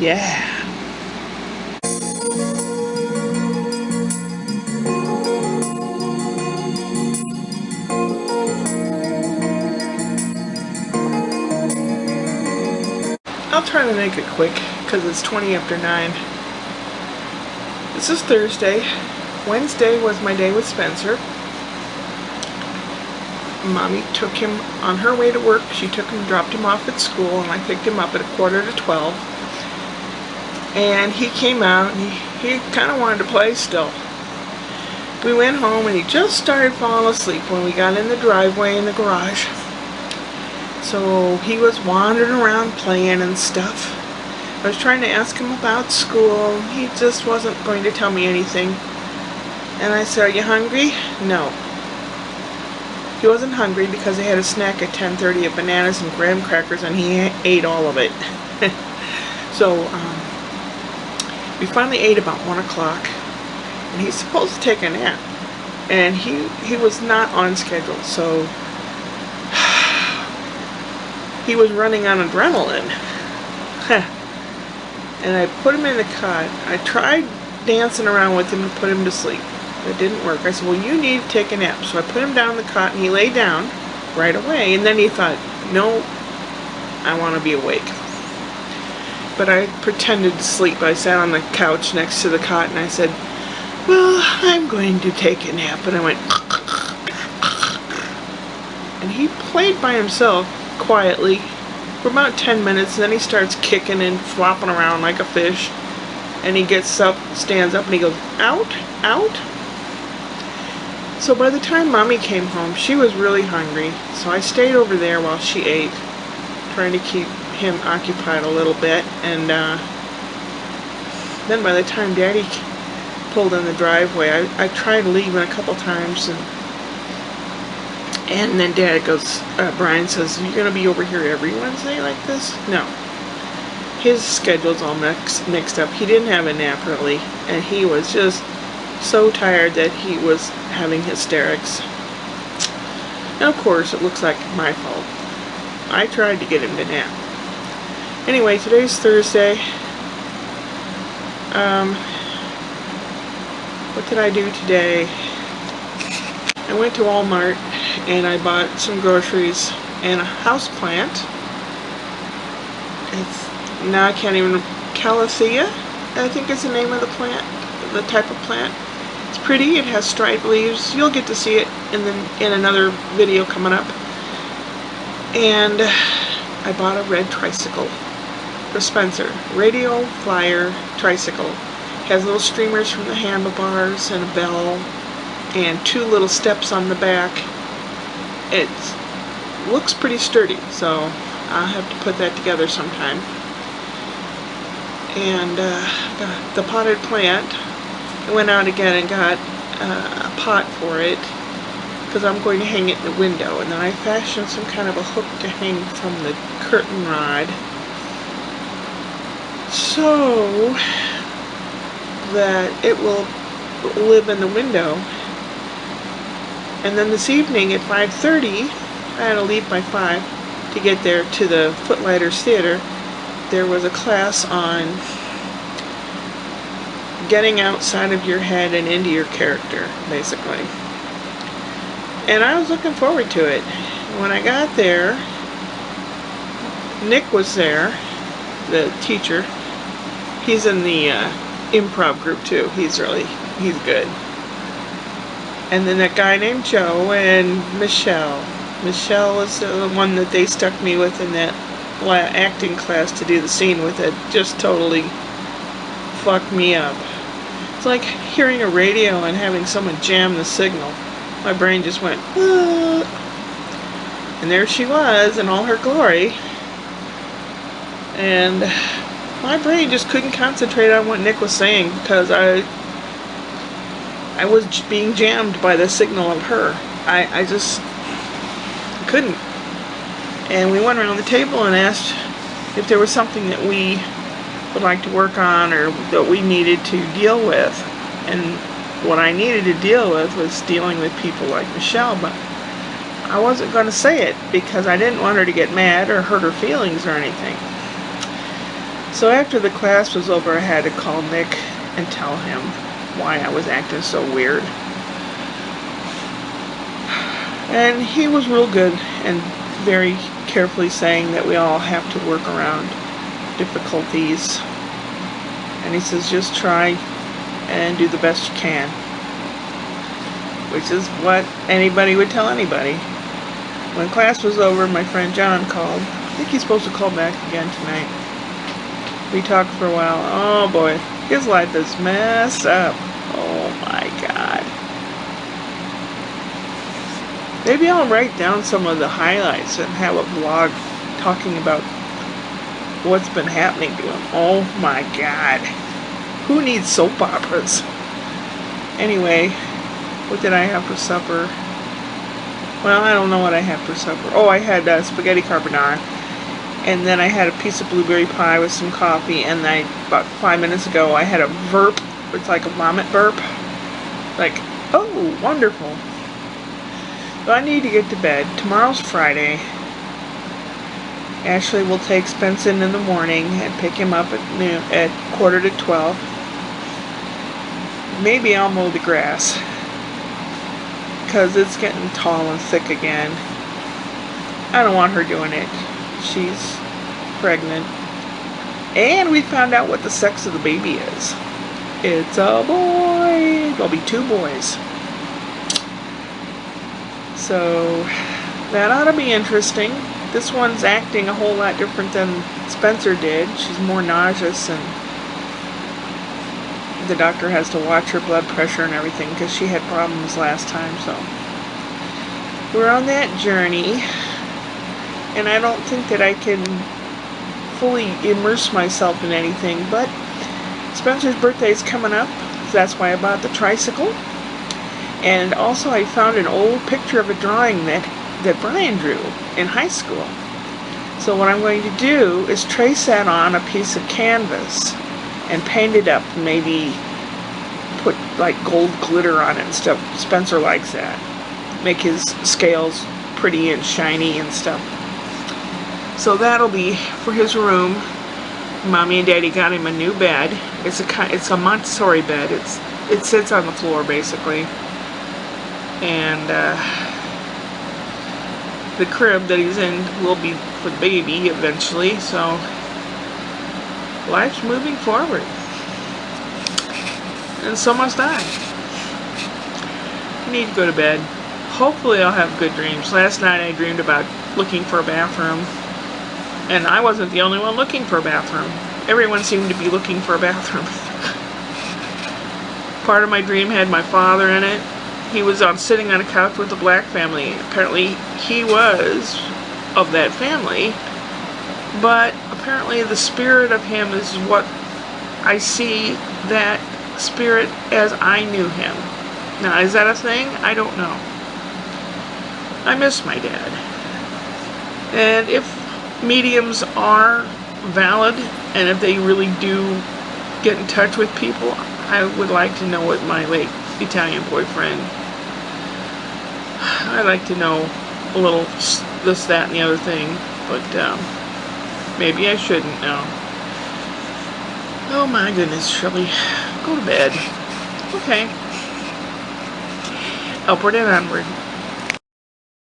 yeah. I'll try to make it quick because it's 20 after 9. This is Thursday. Wednesday was my day with Spencer. Mommy took him on her way to work. She took him, dropped him off at school, and I picked him up at 11:45. And he came out and he kind of wanted to play still. We went home and he just started falling asleep when we got in the driveway in the garage. So he was wandering around playing and stuff. I was trying to ask him about school. He just wasn't going to tell me anything. And I said, "Are you hungry?" No. He wasn't hungry because they had a snack at 10:30 of bananas and graham crackers, and he ate all of it. So we finally ate about 1 o'clock, and he's supposed to take a nap. And he was not on schedule, so he was running on adrenaline. And I put him in the cot. I tried dancing around with him to put him to sleep. It didn't work. I said, "Well, you need to take a nap." So I put him down in the cot and he lay down right away. And then he thought, "No, I want to be awake." But I pretended to sleep. I sat on the couch next to the cot and I said, "Well, I'm going to take a nap." And I went, and he played by himself quietly for about 10 minutes. And then he starts kicking and flopping around like a fish. And he gets up, stands up, and he goes, "Out, out." So by the time Mommy came home, she was really hungry. So I stayed over there while she ate, trying to keep him occupied a little bit. And then by the time Daddy pulled in the driveway, I tried leaving a couple times. And then Dad goes, Brian says, "You're going to be over here every Wednesday like this?" No. His schedule's all mixed up. He didn't have a nap really, and he was just so tired that he was having hysterics. And of course, it looks like my fault. I tried to get him to nap. Anyway, today's Thursday. What did I do today? I went to Walmart and I bought some groceries and a house plant. Now I can't even, Calathea, I think is the name of the plant, the type of plant. It's pretty, it has striped leaves. You'll get to see it in another video coming up. And I bought a red tricycle for Spencer. Radio Flyer tricycle. Has little streamers from the handlebars and a bell and 2 little steps on the back. It looks pretty sturdy, so I'll have to put that together sometime. And the potted plant, I went out again and got a pot for it because I'm going to hang it in the window. And then I fashioned some kind of a hook to hang from the curtain rod so that it will live in the window. And then this evening at 5:30, I had to leave by 5 to get there to the Footlighters Theater. There was a class on getting outside of your head and into your character, basically. And I was looking forward to it. When I got there, Nick was there, the teacher. He's in the improv group too. He's good. And then that guy named Joe and Michelle. Michelle is the one that they stuck me with in that acting class to do the scene with. It just totally fucked me up. It's like hearing a radio and having someone jam the signal. My brain just went, "What?" And there she was in all her glory. And my brain just couldn't concentrate on what Nick was saying because I was being jammed by the signal of her. I just couldn't. And we went around the table and asked if there was something that we would like to work on or that we needed to deal with. And what I needed to deal with was dealing with people like Michelle, but I wasn't going to say it because I didn't want her to get mad or hurt her feelings or anything. So after the class was over, I had to call Nick and tell him why I was acting so weird. And he was real good and very carefully saying that we all have to work around difficulties. And he says, just try and do the best you can. Which is what anybody would tell anybody. When class was over, my friend John called. I think he's supposed to call back again tonight. We talked for a while. Oh boy, his life is messed up. Oh my God. Maybe I'll write down some of the highlights and have a vlog talking about what's been happening to him. Oh my God. Who needs soap operas? Anyway, what did I have for supper? Well, I don't know what I had for supper. Oh, I had spaghetti carbonara. And then I had a piece of blueberry pie with some coffee. And about 5 minutes ago, I had a burp. It's like a vomit burp. Like, oh, wonderful. So I need to get to bed. Tomorrow's Friday. Ashley will take Spencer in the morning and pick him up at noon, at 11:45. Maybe I'll mow the grass, because it's getting tall and thick again. I don't want her doing it. She's pregnant. And we found out what the sex of the baby is. It's a boy. There'll be 2 boys. So that ought to be interesting. This one's acting a whole lot different than Spencer did. She's more nauseous, and the doctor has to watch her blood pressure and everything because she had problems last time. So we're on that journey, and I don't think that I can fully immerse myself in anything, but Spencer's birthday is coming up, so that's why I bought the tricycle. And also I found an old picture of a drawing that Brian drew in high school. So what I'm going to do is trace that on a piece of canvas and paint it up, maybe put like gold glitter on it and stuff. Spencer likes that. Make his scales pretty and shiny and stuff. So that'll be for his room. Mommy and Daddy got him a new bed. It's a Montessori bed. It sits on the floor basically. And the crib that he's in will be for the baby eventually, so life's moving forward. And so must I. I need to go to bed. Hopefully I'll have good dreams. Last night I dreamed about looking for a bathroom, and I wasn't the only one looking for a bathroom. Everyone seemed to be looking for a bathroom. Part of my dream had my father in it. He was sitting on a couch with the Black family. Apparently he was of that family, but apparently the spirit of him is what I see, that spirit as I knew him. Now, is that a thing? I don't know. I miss my dad. And if mediums are valid, and if they really do get in touch with people, I would like to know what my late Italian boyfriend, I'd like to know a little this, that, and the other thing, but maybe I shouldn't know. Oh my goodness, Shirley, go to bed. Okay. Upward and onward.